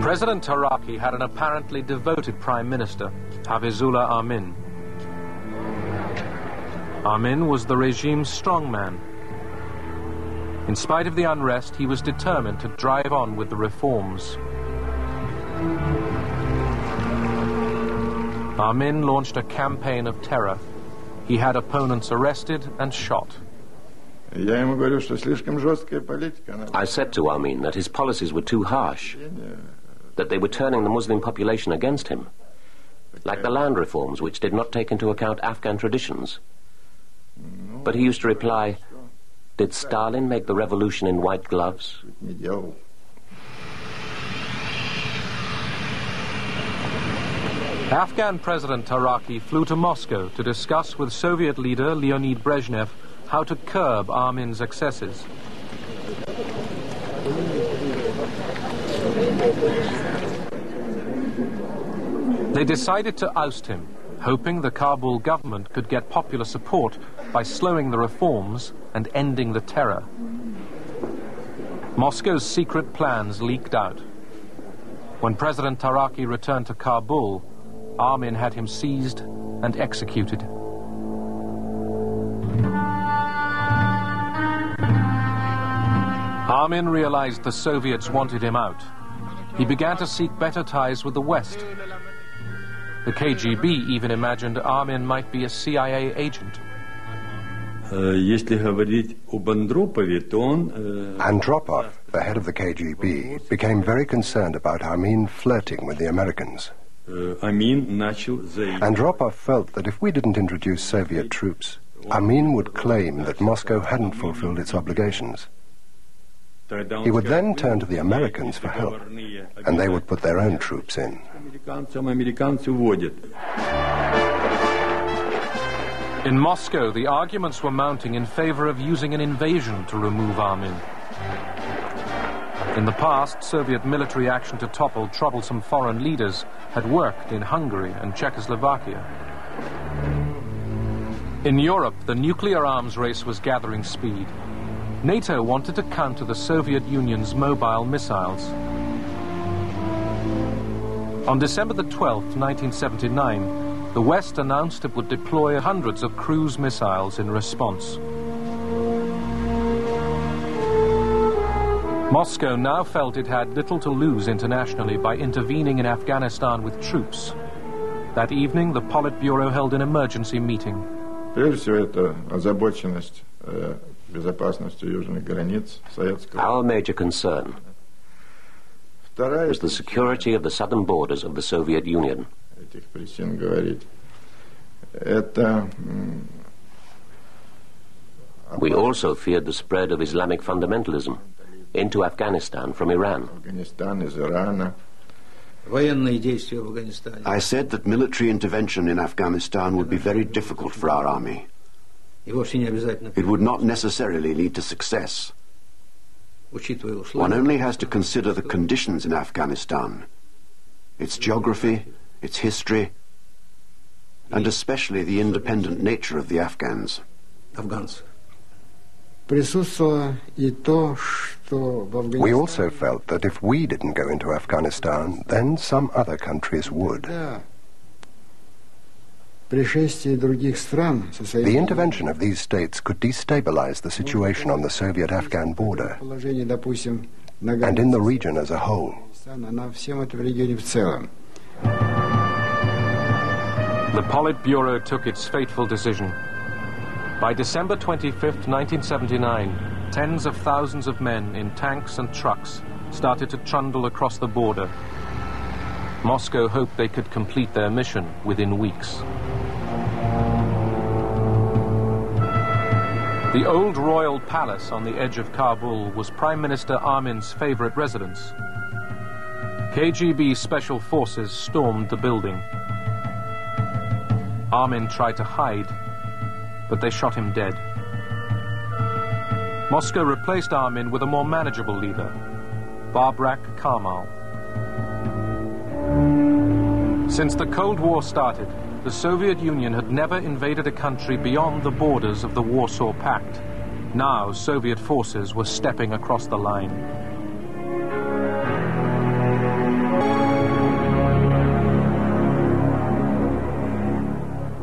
President Taraki had an apparently devoted prime minister, Hafizullah Amin. Amin was the regime's strongman. In spite of the unrest, he was determined to drive on with the reforms. Amin launched a campaign of terror. He had opponents arrested and shot. I said to Amin that his policies were too harsh, that they were turning the Muslim population against him, like the land reforms which did not take into account Afghan traditions. But he used to reply, "Did Stalin make the revolution in white gloves?" Afghan President Taraki flew to Moscow to discuss with Soviet leader Leonid Brezhnev how to curb Amin's excesses. They decided to oust him, hoping the Kabul government could get popular support by slowing the reforms and ending the terror. Moscow's secret plans leaked out. When President Taraki returned to Kabul, Amin had him seized and executed. Amin realized the Soviets wanted him out. He began to seek better ties with the West. The KGB even imagined Amin might be a CIA agent. Andropov, the head of the KGB, became very concerned about Amin flirting with the Americans. Andropov felt that if we didn't introduce Soviet troops, Amin would claim that Moscow hadn't fulfilled its obligations. He would then turn to the Americans for help, and they would put their own troops in. In Moscow, the arguments were mounting in favor of using an invasion to remove Amin. In the past, Soviet military action to topple troublesome foreign leaders had worked in Hungary and Czechoslovakia. In Europe, the nuclear arms race was gathering speed. NATO wanted to counter the Soviet Union's mobile missiles. On December the 12th, 1979, the West announced it would deploy hundreds of cruise missiles in response. Moscow now felt it had little to lose internationally by intervening in Afghanistan with troops. That evening, the Politburo held an emergency meeting. Our major concern was the security of the southern borders of the Soviet Union. We also feared the spread of Islamic fundamentalism into Afghanistan from Iran. I said that military intervention in Afghanistan would be very difficult for our army. It would not necessarily lead to success. One only has to consider the conditions in Afghanistan, its geography, its history, and especially the independent nature of the Afghans. We also felt that if we didn't go into Afghanistan, then some other countries would. The intervention of these states could destabilize the situation on the Soviet-Afghan border and in the region as a whole. The Politburo took its fateful decision. By December 25th, 1979, tens of thousands of men in tanks and trucks started to trundle across the border. Moscow hoped they could complete their mission within weeks. The old royal palace on the edge of Kabul was Prime Minister Amin's favorite residence. KGB special forces stormed the building. Amin tried to hide, but they shot him dead. Moscow replaced Amin with a more manageable leader, Babrak Karmal. Since the Cold War started, the Soviet Union had never invaded a country beyond the borders of the Warsaw Pact. Now, Soviet forces were stepping across the line.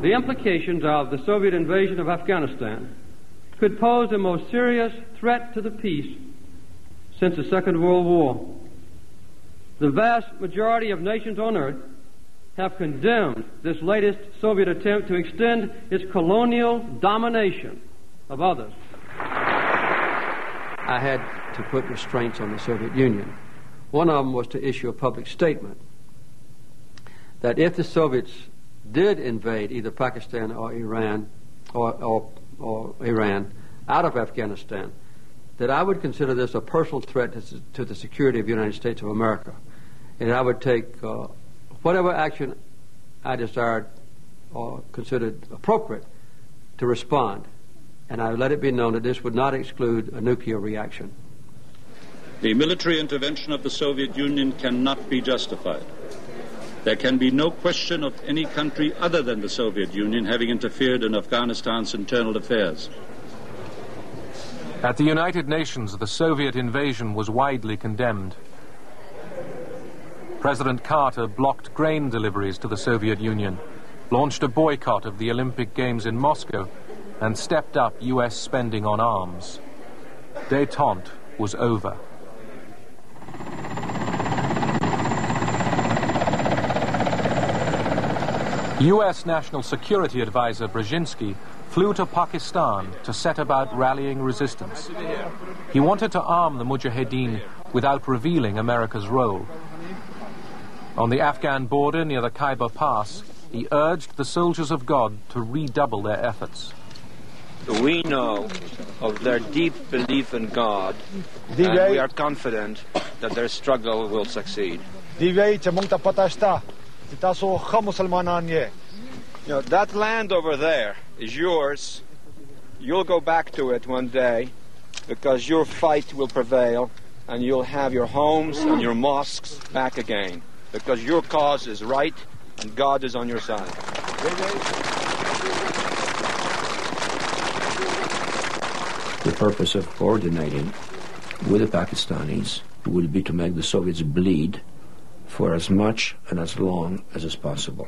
the implications of the Soviet invasion of Afghanistan could pose the most serious threat to the peace since the Second World War. The vast majority of nations on earth have condemned this latest Soviet attempt to extend its colonial domination of others. I had to put restraints on the Soviet Union. One of them was to issue a public statement that if the Soviets did invade either Pakistan or Iran or Iran out of Afghanistan, that I would consider this a personal threat to the security of the United States of America, and I would take whatever action I desired or considered appropriate to respond. And I let it be known that this would not exclude a nuclear reaction. The military intervention of the Soviet Union cannot be justified. There can be no question of any country other than the Soviet Union having interfered in Afghanistan's internal affairs. At the United Nations, the Soviet invasion was widely condemned. President Carter blocked grain deliveries to the Soviet Union, launched a boycott of the Olympic Games in Moscow, and stepped up U.S. spending on arms. Détente was over. U.S. National Security Advisor Brzezinski flew to Pakistan to set about rallying resistance. He wanted to arm the Mujahideen without revealing America's role. On the Afghan border near the Khyber Pass, he urged the soldiers of God to redouble their efforts. We know of their deep belief in God, and we are confident that their struggle will succeed. That land over there is yours. You'll go back to it one day because your fight will prevail and you'll have your homes and your mosques back again because your cause is right and God is on your side. The purpose of coordinating with the Pakistanis would be to make the Soviets bleed for as much and as long as is possible.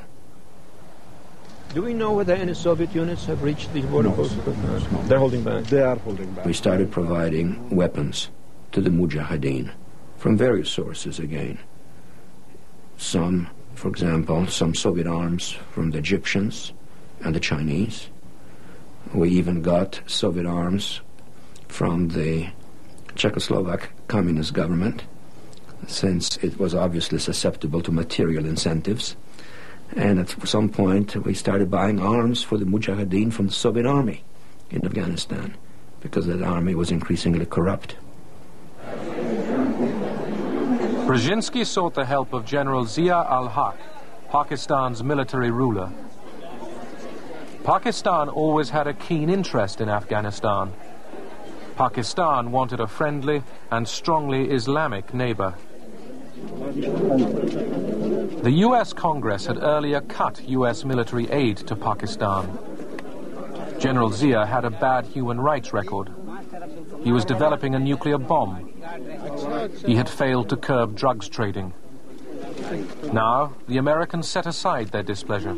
Do we know whether any Soviet units have reached these border posts? No. They're holding back. They are holding back. We started providing weapons to the Mujahideen from various sources again. Some, for example, some Soviet arms from the Egyptians and the Chinese. We even got Soviet arms from the Czechoslovak communist government, since it was obviously susceptible to material incentives. And at some point, we started buying arms for the Mujahideen from the Soviet army in Afghanistan, because that army was increasingly corrupt. Brzezinski sought the help of General Zia al-Haq, Pakistan's military ruler. Pakistan always had a keen interest in Afghanistan. Pakistan wanted a friendly and strongly Islamic neighbor. The U.S. Congress had earlier cut U.S. military aid to Pakistan. General Zia had a bad human rights record. He was developing a nuclear bomb. He had failed to curb drugs trading. Now, the Americans set aside their displeasure.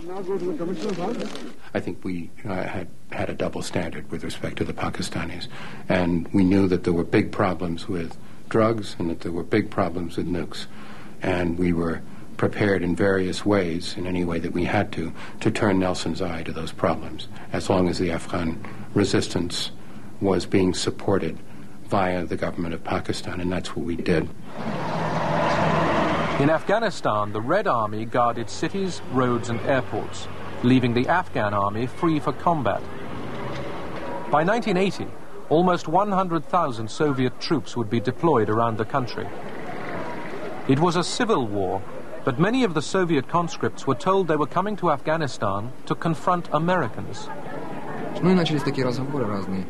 I think we had a double standard with respect to the Pakistanis, and we knew that there were big problems with drugs and that there were big problems with nukes, and we were prepared in various ways, in any way that we had to turn Nelson's eye to those problems, as long as the Afghan resistance was being supported via the government of Pakistan, and that's what we did. In Afghanistan, the Red Army guarded cities, roads and airports, leaving the Afghan army free for combat. By 1980, almost 100,000 Soviet troops would be deployed around the country. It was a civil war, but many of the Soviet conscripts were told they were coming to Afghanistan to confront Americans. Ну и начались такие разговоры разные.